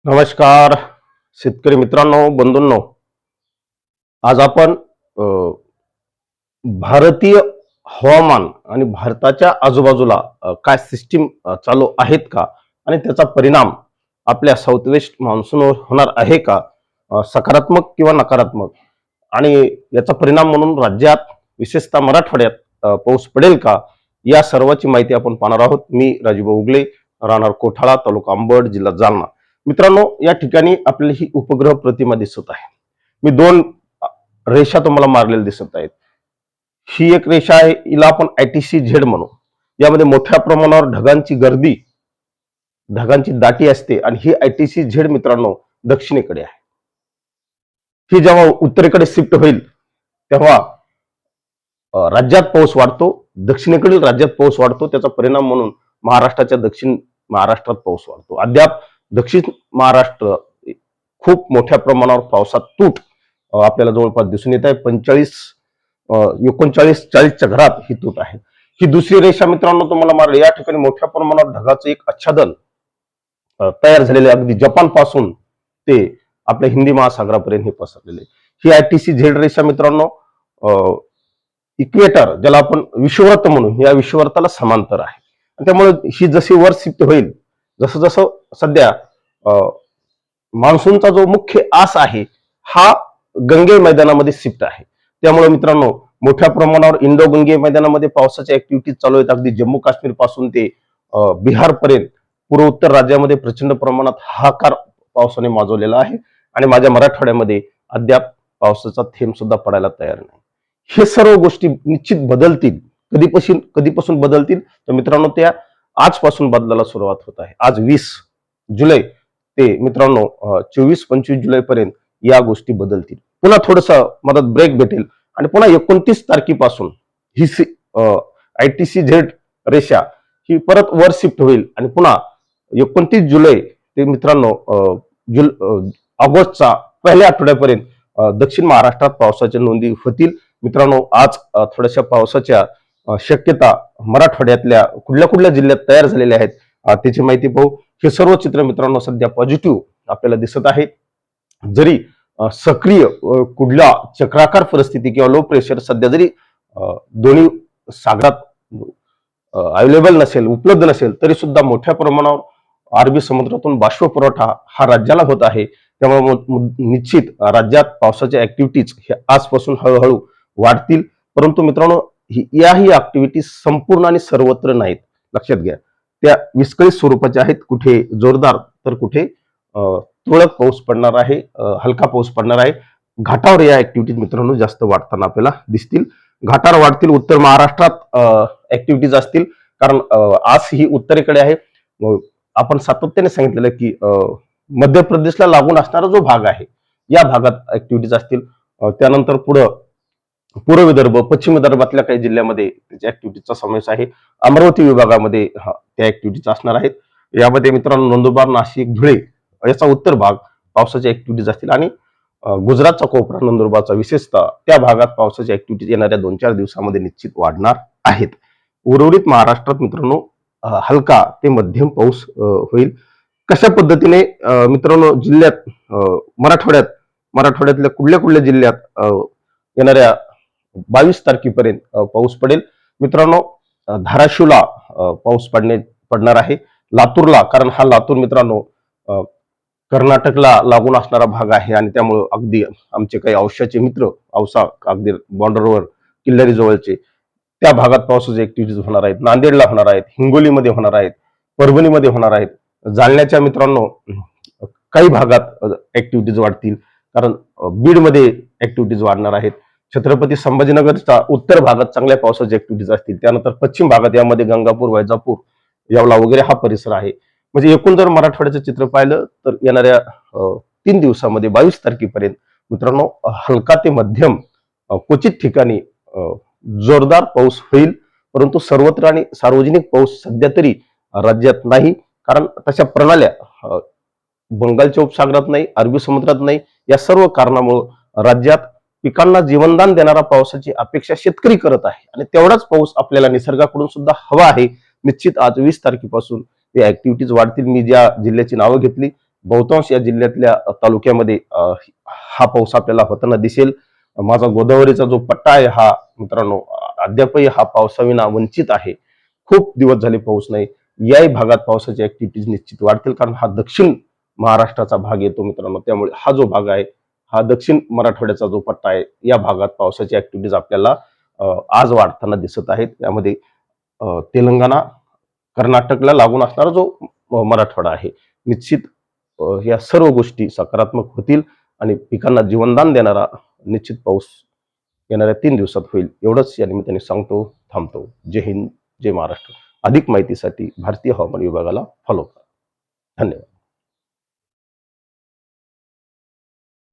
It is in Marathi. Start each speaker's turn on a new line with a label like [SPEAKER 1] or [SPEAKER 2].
[SPEAKER 1] नमस्कार शेतकरी मित्रांनो, बंधूंनो. आज आपण अ, भारतीय हवामान आणि भारताच्या आजूबाजूला काय सिस्टीम चालू आहेत का आणि त्याचा परिणाम आपल्या साऊथ वेस्ट मान्सूनवर होणार आहे का? सकारात्मक किंवा नकारात्मक? आणि याचा परिणाम म्हणून राज्यात विशेषतः मराठवाड्यात पाऊस पडेल का? या सर्वाची माहिती आपण पाहणार आहोत. मी राजूभाऊ उगले, राहणार कोठाळा, तालुका अंबड, जिल्हा जालना. मित्रांनो, या ठिकाणी आपली ही उपग्रह प्रतिमा दिसत आहे. मी दोन रेषा तुम्हाला मारलेल्या दिसत आहेत. ही एक रेषा आहे, हिला आपण आयटीसी झेड म्हणू. यामध्ये मोठ्या प्रमाणावर ढगांची गर्दी, ढगांची दाटी असते आणि ही आयटीसी झेड मित्रांनो दक्षिणेकडे आहे. ही जेव्हा उत्तरेकडे शिफ्ट होईल तेव्हा राज्यात पाऊस वाढतो. दक्षिणेकडील राज्यात पाऊस वाढतो. त्याचा परिणाम म्हणून महाराष्ट्राच्या दक्षिण महाराष्ट्रात पाऊस वाढतो. अद्याप दक्षिण महाराष्ट्र खूप मोठ्या प्रमाणावर पावसात तूट आपल्याला जवळपास दिसून येत आहे. 39 घरात ही तूट आहे. ही दुसरी रेषा मित्रांनो तुम्हाला मारली. या ठिकाणी मोठ्या प्रमाणावर ढगाचं एक आच्छादन तयार झालेले, अगदी जपान पासून ते आपल्या हिंदी महासागरापर्यंत हे पसरलेले. ही आयटीसी झेड रेषा मित्रांनो इक्वेटर, ज्याला आपण विषुववृत्त म्हणू, या विषुववृत्ताला समांतर आहे. त्यामुळे ही जशी वर शिफ्ट होईल, जसं जसं सध्या मान्सूनचा जो मुख्य आस आहे हा गंगे मैदानामध्ये शिफ्ट आहे. त्यामुळे मित्रांनो मोठ्या प्रमाणावर इंडो गंगे मैदानामध्ये पावसाच्या ऍक्टिव्हिटीज चालू आहेत. अगदी जम्मू काश्मीर पासून ते बिहार पर्यंत पूर्व उत्तर राज्यामध्ये प्रचंड प्रमाणात हाहाकार पावसाने माजवलेला आहे आणि माझ्या मराठवाड्यामध्ये अद्याप पावसाचा थेंब सुद्धा पडायला तयार नाही. हे सर्व गोष्टी निश्चित बदलतील. कधीपासून बदलतील तर मित्रांनो त्या आजपासून बदलायला सुरुवात होत आहे. आज 20 जुलै ते मित्रांनो 24-25 जुलै पर्यंत या गोष्टी बदलतील. पुन्हा थोडस मदत ब्रेक भेटेल आणि पुन्हा 29 तारखेपासून ही आयटीसी झेड रेषा ही परत वर शिफ्ट होईल आणि पुन्हा 29 जुलै ते मित्रांनो ऑगस्टचा पहिल्या आठवड्यापर्यंत दक्षिण महाराष्ट्रात पावसाच्या नोंदी होतील. मित्रांनो आज थोड्याशा पावसाच्या शक्यता मराठवाड्यातल्या कुठल्या जिल्ह्यात तयार झालेल्या आहेत त्याची माहिती पाहू. हे सर्व चित्र मित्रांनो सध्या पॉझिटिव्ह आपल्याला दिसत आहे. जरी सक्रिय कुठला चक्राकार परिस्थिती किंवा लो प्रेशर सध्या जरी दोन्ही सागरात अवेलेबल नसेल, उपलब्ध नसेल, तरी सुद्धा मोठ्या प्रमाणावर अरबी समुद्रातून बाष्प पुरवठा हा राज्याला होत आहे. त्यामुळे निश्चित राज्यात पावसाच्या ऍक्टिव्हिटीज हे आजपासून हळूहळू वाढतील. परंतु मित्रांनो याही ऍक्टिव्हिटीज संपूर्ण आणि सर्वत्र नाहीत, लक्षात घ्या. त्या विस्कळीत स्वरूपाच्या आहेत. कुठे जोरदार तर कुठे तुरळक पाऊस पडणार आहे, हलका पाऊस पडणार आहे. घाटावर या ऍक्टिव्हिटीज मित्रांनो जास्त वाढताना आपल्याला दिसतील. घाटावर वाढतील. उत्तर महाराष्ट्रात ऍक्टिव्हिटीज असतील, कारण आज ही उत्तरेकडे आहे. आपण सातत्याने सांगितलेलं की मध्य प्रदेशला लागून असणारा जो भाग आहे या भागात ऍक्टिव्हिटीज असतील. त्यानंतर पुढं पूर्व विदर्भ, पश्चिम विदर्भातल्या काही जिल्ह्यामध्ये त्याच्या ऍक्टिव्हिटीजचा समावेश आहे. अमरावती विभागामध्ये त्या ऍक्टिव्हिटीज असणार आहेत. यामध्ये मित्रांनो नंदुरबार, नाशिक, धुळे याचा उत्तर भाग पावसाच्या ऍक्टिव्हिटीज असतील आणि गुजरातचा कोपरा, नंदुरबारचा विशेषतः त्या भागात पावसाच्या ऍक्टिव्हिटीज येणाऱ्या 2-4 दिवसामध्ये निश्चित वाढणार आहेत. उर्वरित महाराष्ट्रात मित्रांनो हलका ते मध्यम पाऊस होईल. कशा पद्धतीने मित्रांनो जिल्ह्यात मराठवाड्यातल्या कुठल्या जिल्ह्यात येणाऱ्या 22 तारखेपर्यंत पाऊस पडेल. मित्रांनो धाराशिवला पाऊस पडणार आहे. लातूरला, कारण हा लातूर मित्रांनो कर्नाटकला लागून असणारा भाग आहे आणि त्यामुळे अगदी आमचे काही औषधाचे मित्र औसा अगदी बॉर्डरवर किल्लारी जवळचे त्या भागात पावसाचे ऍक्टिव्हिटीज होणार आहेत. नांदेडला होणार आहेत, हिंगोलीमध्ये होणार आहेत, परभणीमध्ये होणार आहेत. जालन्याच्या मित्रांनो काही भागात ऍक्टिव्हिटीज वाढतील, कारण बीडमध्ये ऍक्टिव्हिटीज वाढणार आहेत. छत्रपती संभाजीनगरच्या उत्तर भागात चांगल्या पावसाच्या ऍक्टिव्हिटीज असतील. त्यानंतर पश्चिम भागात यामध्ये गंगापूर, वैजापूर, येवला वगैरे हा परिसर आहे. म्हणजे एकूण जर मराठवाड्याचं चित्र पाहिलं तर येणाऱ्या 3 दिवसामध्ये 22 तारखेपर्यंत मित्रांनो हलका ते मध्यम क्वचित ठिकाणी जोरदार पाऊस होईल. परंतु सर्वत्र आणि सार्वजनिक पाऊस सध्या तरी राज्यात नाही, कारण तशा प्रणाल्या बंगालच्या उपसागरात नाही, अरबी समुद्रात नाही. या सर्व कारणामुळे राज्यात पिकांना जीवनदान देणारा पावसाची अपेक्षा शेतकरी करत आहे आणि तेवढाच पाऊस आपल्याला निसर्गाकडून सुद्धा हवा आहे. निश्चित आज 20 तारखेपासून या ऍक्टिव्हिटीज वाढतील. मी ज्या जिल्ह्याची नावं घेतली बहुतांश या जिल्ह्यातल्या तालुक्यामध्ये हा पाऊस आपल्याला होताना दिसेल. माझा गोदावरीचा जो पट्टा आहे हा मित्रांनो अद्यापही हा पावसाविना वंचित आहे. खूप दिवस झाले पाऊस नाही. याही भागात पावसाची ऍक्टिव्हिटीज निश्चित वाढतील, कारण हा दक्षिण महाराष्ट्राचा भाग येतो मित्रांनो. त्यामुळे हा जो भाग आहे हा दक्षिण मराठवाड्याचा जो पट्टा आहे या भागात पावसाची ऍक्टिव्हिटीज आपल्याला आज वाढताना दिसत आहेत. यामध्ये तेलंगणा, कर्नाटकला लागून असणारा जो मराठवाडा आहे, निश्चित या सर्व गोष्टी सकारात्मक होतील आणि पिकांना जीवनदान देणारा निश्चित पाऊस येणाऱ्या 3 दिवसात होईल. एवढंच या निमित्ताने सांगतो, थांबतो. जय हिंद, जय महाराष्ट्र. अधिक माहितीसाठी भारतीय हवामान विभागाला फॉलो करा. धन्यवाद.